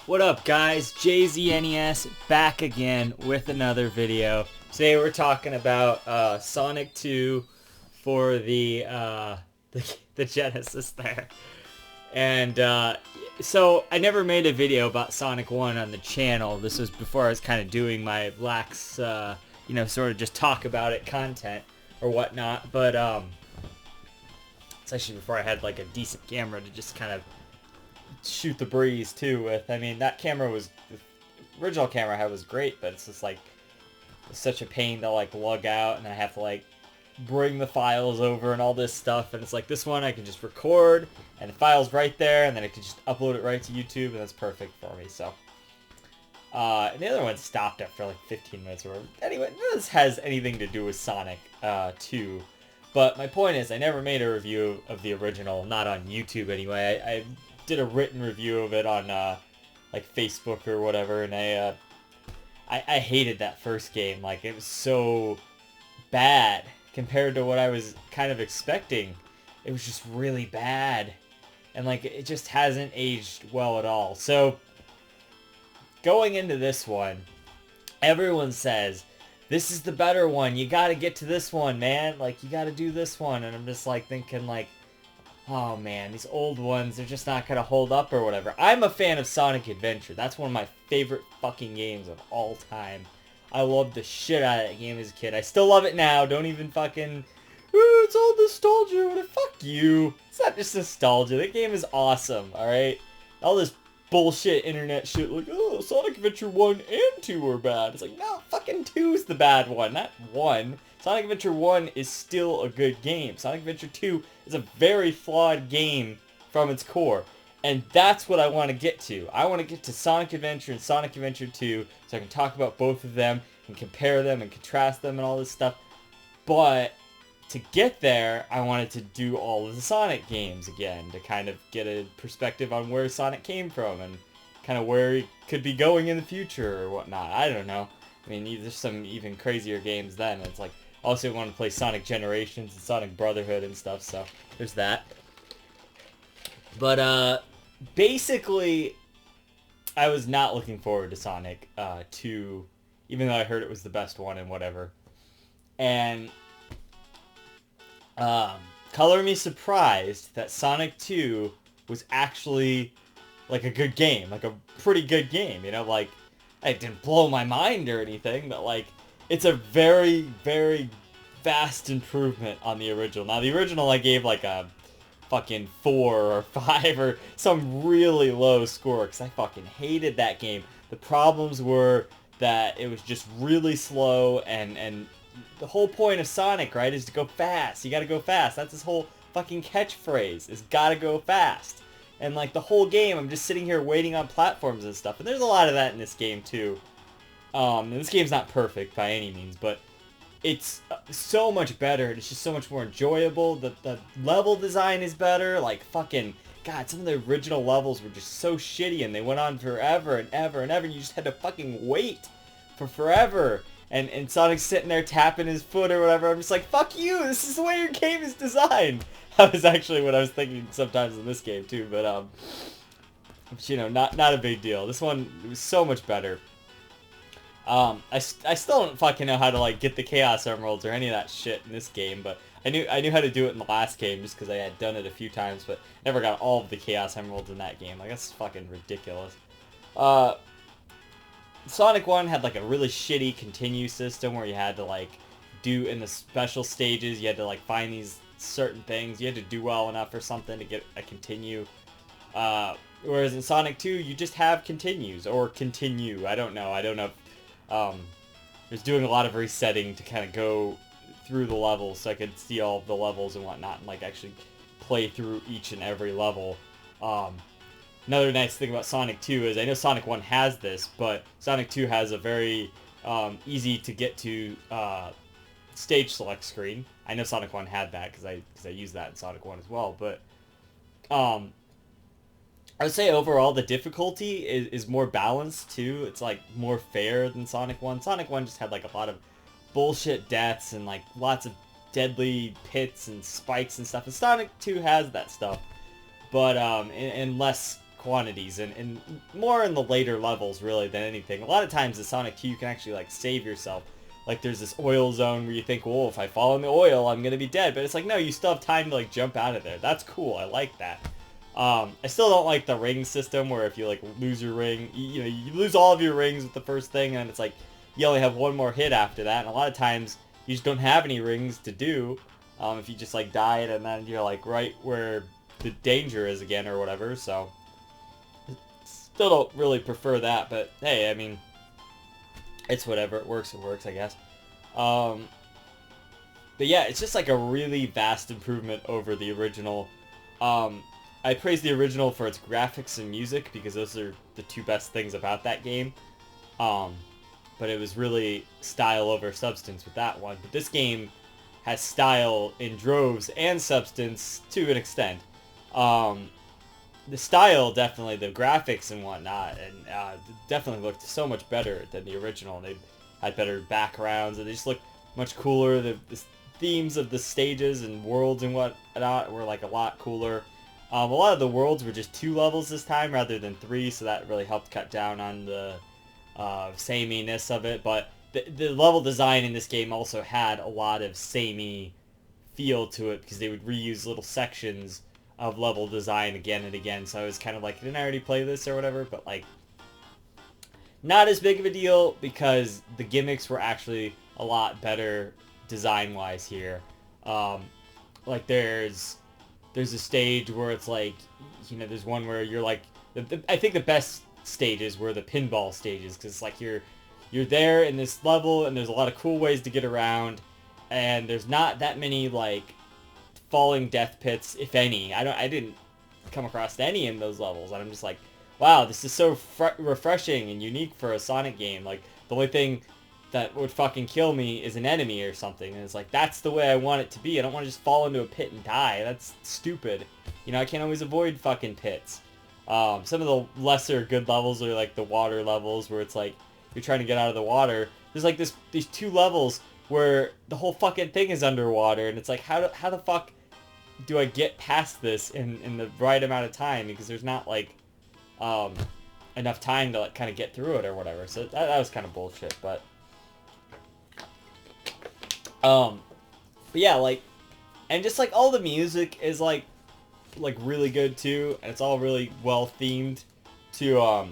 What up, guys? JZNES back again with another video. Today we're talking about Sonic 2 for the Genesis there. And so I never made a video about Sonic 1 on the channel. This was before I was kind of doing my lax, sort of just talk about it content or whatnot. But it's actually before I had like a decent camera to just kind of shoot the breeze too with. I mean, that camera was, the original camera I had was great, but it's just like, it's such a pain to like lug out, and I have to like bring the files over and all this stuff, and it's like this one I can just record and the file's right there, and then I can just upload it right to YouTube, and that's perfect for me. So and the other one stopped after like 15 minutes or whatever. Anyway, none of this has anything to do with Sonic 2, but my point is I never made a review of the original, not on YouTube anyway. I did a written review of it on like Facebook or whatever, and I hated that first game. Like, it was so bad compared to what I was kind of expecting. It was just really bad, and like it just hasn't aged well at all. So going into this one, everyone says this is the better one, you gotta get to this one, man, like you gotta do this one, and I'm just like thinking like, oh man, these old ones, they're just not gonna hold up or whatever. I'm a fan of Sonic Adventure. That's one of my favorite fucking games of all time. I loved the shit out of that game as a kid. I still love it now. Don't even fucking, it's all nostalgia. What a fuck you. It's not just nostalgia. That game is awesome, alright? All this bullshit internet shit like, oh, Sonic Adventure 1 and 2 are bad. It's like, no, fucking 2's the bad one, not 1. Sonic Adventure 1 is still a good game. Sonic Adventure 2 is a very flawed game from its core. And that's what I want to get to. I want to get to Sonic Adventure and Sonic Adventure 2 so I can talk about both of them and compare them and contrast them and all this stuff. But to get there, I wanted to do all of the Sonic games again to kind of get a perspective on where Sonic came from and kind of where he could be going in the future or whatnot. I don't know. I mean, there's some even crazier games then. It's like, also want to play Sonic Generations and Sonic Brotherhood and stuff, so there's that. But basically, I was not looking forward to Sonic 2, even though I heard it was the best one and whatever. And color me surprised that Sonic 2 was actually like a good game, like a pretty good game, you know, like, it didn't blow my mind or anything, but like, it's a very, very vast improvement on the original. Now, the original I gave like a fucking 4 or 5 or some really low score because I fucking hated that game. The problems were that it was just really slow, and the whole point of Sonic, right, is to go fast. You gotta go fast. That's his whole fucking catchphrase, is gotta go fast. And like the whole game, I'm just sitting here waiting on platforms and stuff. And there's a lot of that in this game too. And this game's not perfect by any means, but it's so much better. It's just so much more enjoyable. The level design is better. Like, fucking, God, some of the original levels were just so shitty, and they went on forever and ever and ever, and you just had to fucking wait for forever. And Sonic's sitting there tapping his foot or whatever. I'm just like, fuck you, this is the way your game is designed. That was actually what I was thinking sometimes in this game too, but, you know, not a big deal. This one was so much better. I still don't fucking know how to like get the Chaos Emeralds or any of that shit in this game, but I knew how to do it in the last game just because I had done it a few times, but never got all of the Chaos Emeralds in that game. Like, that's fucking ridiculous. Sonic 1 had like a really shitty continue system where you had to like do in the special stages, you had to like find these certain things, you had to do well enough or something to get a continue. Whereas in Sonic 2, you just have continues or continue. I don't know if was doing a lot of resetting to kind of go through the levels so I could see all of the levels and whatnot and like actually play through each and every level. Another nice thing about Sonic 2 is I know Sonic 1 has this, but Sonic 2 has a very easy to get to stage select screen. I know Sonic 1 had that because I used that in Sonic 1 as well, but I would say overall the difficulty is more balanced too. It's like more fair than Sonic 1. Sonic 1 just had like a lot of bullshit deaths and like lots of deadly pits and spikes and stuff. And Sonic 2 has that stuff, but in less quantities, and more in the later levels really than anything. A lot of times in Sonic 2 you can actually like save yourself. Like there's this oil zone where you think, well, if I fall in the oil I'm gonna be dead, but it's like, no, you still have time to like jump out of there. That's cool. I like that. I still don't like the ring system where if you like lose your ring, you lose all of your rings with the first thing, and it's like you only have one more hit after that, and a lot of times you just don't have any rings to do. If you just like died and then you're like right where the danger is again or whatever. So still don't really prefer that, but hey, I mean, it's whatever. It works, I guess. But yeah, it's just like a really vast improvement over the original. I praise the original for its graphics and music because those are the two best things about that game. But it was really style over substance with that one. But this game has style in droves and substance to an extent. The style, definitely, the graphics and whatnot, and definitely looked so much better than the original. They had better backgrounds, and they just looked much cooler. The themes of the stages and worlds and whatnot were like a lot cooler. A lot of the worlds were just 2 levels this time rather than 3, so that really helped cut down on the sameness of it. But the level design in this game also had a lot of samey feel to it because they would reuse little sections of level design again and again. So I was kind of like, didn't I already play this or whatever? But like, not as big of a deal because the gimmicks were actually a lot better design-wise here. Like there's a stage where it's like, there's one where you're like, I think the best stages were the pinball stages, because it's like you're there in this level and there's a lot of cool ways to get around, and there's not that many like falling death pits, if any. I didn't come across any in those levels, and I'm just like, wow, this is so refreshing and unique for a Sonic game. Like the only thing that would fucking kill me is an enemy or something, and it's like, that's the way I want it to be. I don't want to just fall into a pit and die. That's stupid. I can't always avoid fucking pits. Some of the lesser good levels are like the water levels where it's like you're trying to get out of the water. There's like these 2 levels where the whole fucking thing is underwater, and it's like, how the fuck do I get past this in the right amount of time? Because there's not like enough time to like kind of get through it or whatever. So that was kind of bullshit, but yeah, like, and just like all the music is like really good too, and it's all really well themed to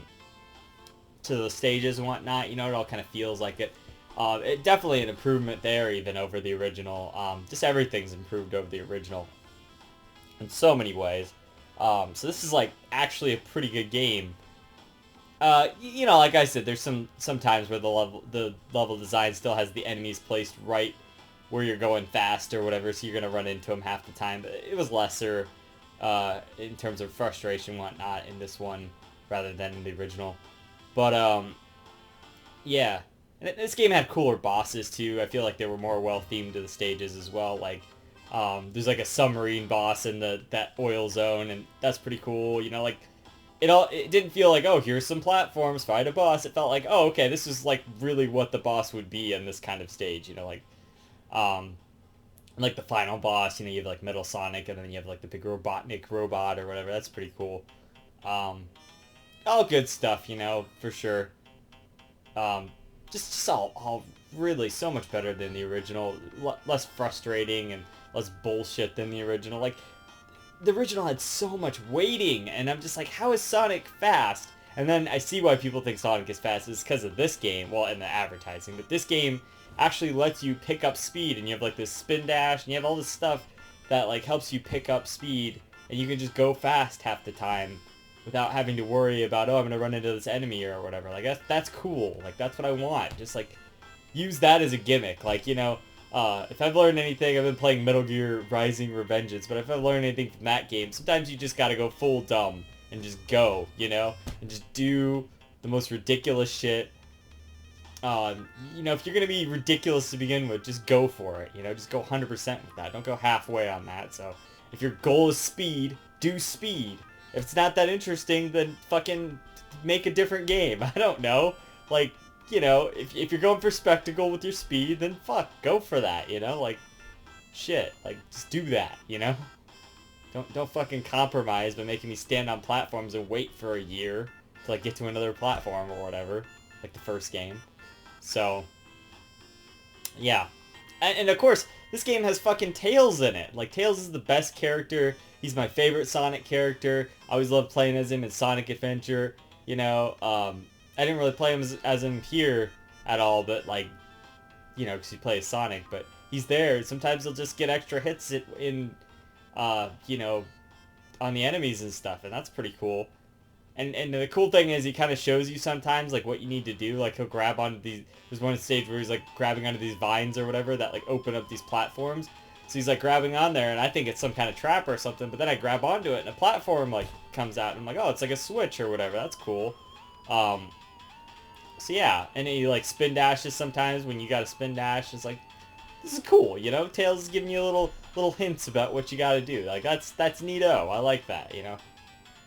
the stages and whatnot. It all kind of feels like it. It definitely an improvement there even over the original. Just everything's improved over the original in so many ways. So this is like actually a pretty good game. Like I said, there's some times where the level design still has the enemies placed right where you're going fast or whatever, so you're gonna run into them half the time. But it was lesser in terms of frustration and whatnot in this one rather than in the original. But yeah, and this game had cooler bosses too. I feel like they were more well themed to the stages as well. Like there's like a submarine boss in that oil zone, and that's pretty cool. Like it didn't feel like, oh, here's some platforms, fight a boss. It felt like, oh, okay, this is like really what the boss would be in this kind of stage. Like the final boss, you have like Metal Sonic, and then you have like the big Robotnik robot or whatever. That's pretty cool. All good stuff, for sure. Just all really so much better than the original. Less frustrating and less bullshit than the original. Like, the original had so much waiting, and I'm just like, how is Sonic fast? And then I see why people think Sonic is fast. It's because of this game, well, in the advertising, but this game actually lets you pick up speed, and you have like this spin dash, and you have all this stuff that like helps you pick up speed, and you can just go fast half the time without having to worry about, oh, I'm gonna run into this enemy or whatever. Like that's cool. Like that's what I want. Just like use that as a gimmick. Like, if I've learned anything, I've been playing Metal Gear Rising Revengeance, but if I've learned anything from that game, sometimes you just gotta go full dumb and just go, and just do the most ridiculous shit. If you're gonna be ridiculous to begin with, just go for it. Just go 100% with that. Don't go halfway on that. So if your goal is speed, do speed. If it's not that interesting, then fucking make a different game. I don't know. Like, if you're going for spectacle with your speed, then fuck, go for that, like, shit. Like, just do that, Don't fucking compromise by making me stand on platforms and wait for a year to like get to another platform or whatever, like the first game. So, yeah. And of course, this game has fucking Tails in it. Like, Tails is the best character. He's my favorite Sonic character. I always loved playing as him in Sonic Adventure. You know, I didn't really play him as him here at all, but like, you know, because he plays Sonic, but he's there. Sometimes he'll just get extra hits in you know, on the enemies and stuff, and that's pretty cool. And the cool thing is he kind of shows you sometimes like what you need to do. Like he'll grab onto these. There's one stage where he's like grabbing onto these vines or whatever that like open up these platforms. So he's like grabbing on there, and I think it's some kind of trap or something. But then I grab onto it, and a platform like comes out, and I'm like, oh, it's like a switch or whatever. That's cool. So yeah, and he like spin dashes sometimes when you got to spin dash. It's like, this is cool, you know. Tails is giving you little hints about what you got to do. Like that's neato. I like that, you know.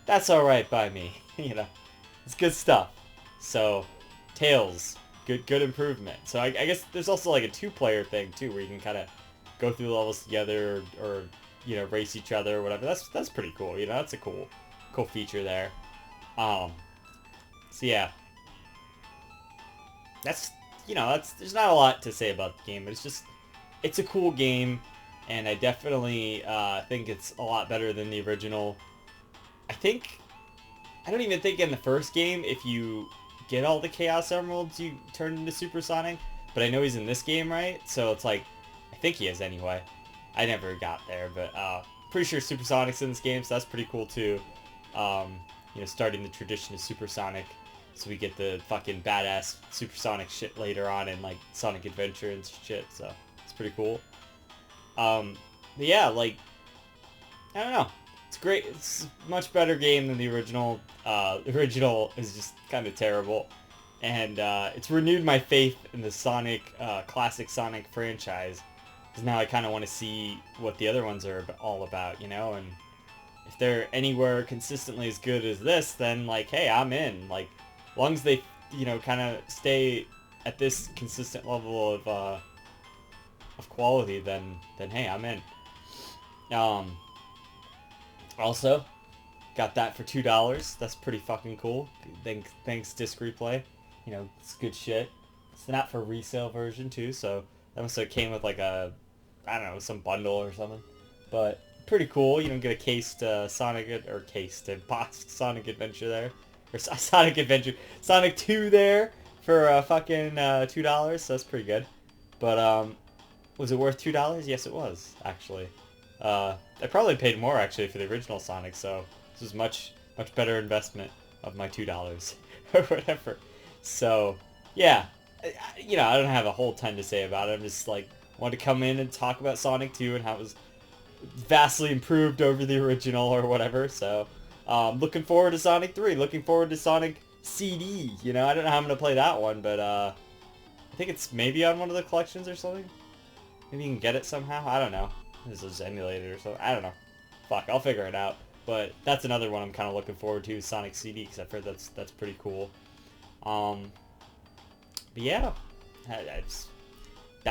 That's all right by me, you know. It's good stuff. So, Tails, good improvement. So I guess there's also like a 2-player thing too, where you can kind of go through the levels together or you know race each other or whatever. That's pretty cool. You know, that's a cool feature there. So yeah, that's you know there's not a lot to say about the game, but it's a cool game, and I definitely think it's a lot better than the original. I don't even think in the first game, if you get all the Chaos Emeralds, you turn into Super Sonic. But I know he's in this game, right? So it's like, I think he is anyway. I never got there, but pretty sure Super Sonic's in this game, so that's pretty cool too. You know, starting the tradition of Super Sonic, so we get the fucking badass Super Sonic shit later on in like Sonic Adventure and shit. So it's pretty cool. But yeah, like I don't know. It's great. It's a much better game than the original. The original is just kind of terrible. And it's renewed my faith in the Sonic, classic Sonic franchise. Because now I kind of want to see what the other ones are all about, you know? And if they're anywhere consistently as good as this, then, like, hey, I'm in. Like, as long as they, you know, kind of stay at this consistent level of quality, then hey, I'm in. Also, got that for $2. That's pretty fucking cool. Thanks Disc Replay. You know, it's good shit. It's not for resale version too, so that must have came with like a, I don't know, some bundle or something. But pretty cool. You don't get a cased boxed Sonic Adventure there, or Sonic Adventure, Sonic 2 there for fucking $2. So that's pretty good. But was it worth $2? Yes, it was actually. I probably paid more actually for the original Sonic, so this was much better investment of my $2 or whatever. So yeah, you know, I don't have a whole ton to say about it. I'm just like wanted to come in and talk about Sonic 2 and how it was vastly improved over the original or whatever. So looking forward to Sonic 3. Looking forward to Sonic CD. You know, I don't know how I'm gonna play that one, but I think it's maybe on one of the collections or something. Maybe you can get it somehow. I don't know. This is emulated or something. I don't know. Fuck, I'll figure it out. But that's another one I'm kind of looking forward to, Sonic CD, because I've heard that's pretty cool. But yeah, that's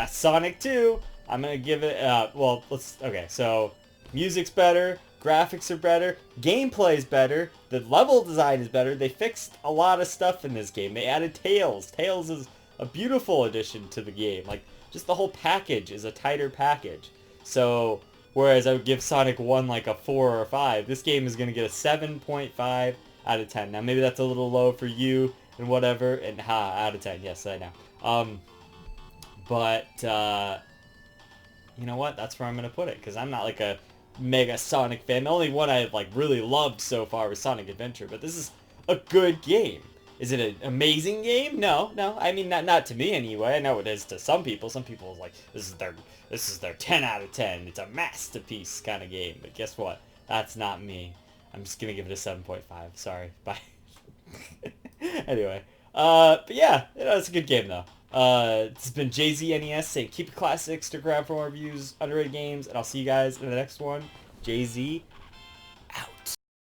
Sonic 2. I'm gonna give it. Well, okay. So music's better, graphics are better, gameplay's better, the level design is better. They fixed a lot of stuff in this game. They added Tails. Tails is a beautiful addition to the game. Like just the whole package is a tighter package. So, whereas I would give Sonic 1 like a 4 or a 5, this game is going to get a 7.5 out of 10. Now, maybe that's a little low for you and whatever, and out of 10, yes, I know. But, you know what? That's where I'm going to put it, because I'm not like a mega Sonic fan. The only one I've like really loved so far was Sonic Adventure, but this is a good game. Is it an amazing game? No. I mean, not to me anyway. I know it is to some people. Some people like this is their 10 out of 10. It's a masterpiece kind of game. But guess what? That's not me. I'm just gonna give it a 7.5. Sorry. Bye. Anyway, but yeah, you know, it's a good game though. It's been JZNES saying keep it classics to grab for more reviews, underrated games, and I'll see you guys in the next one. JZ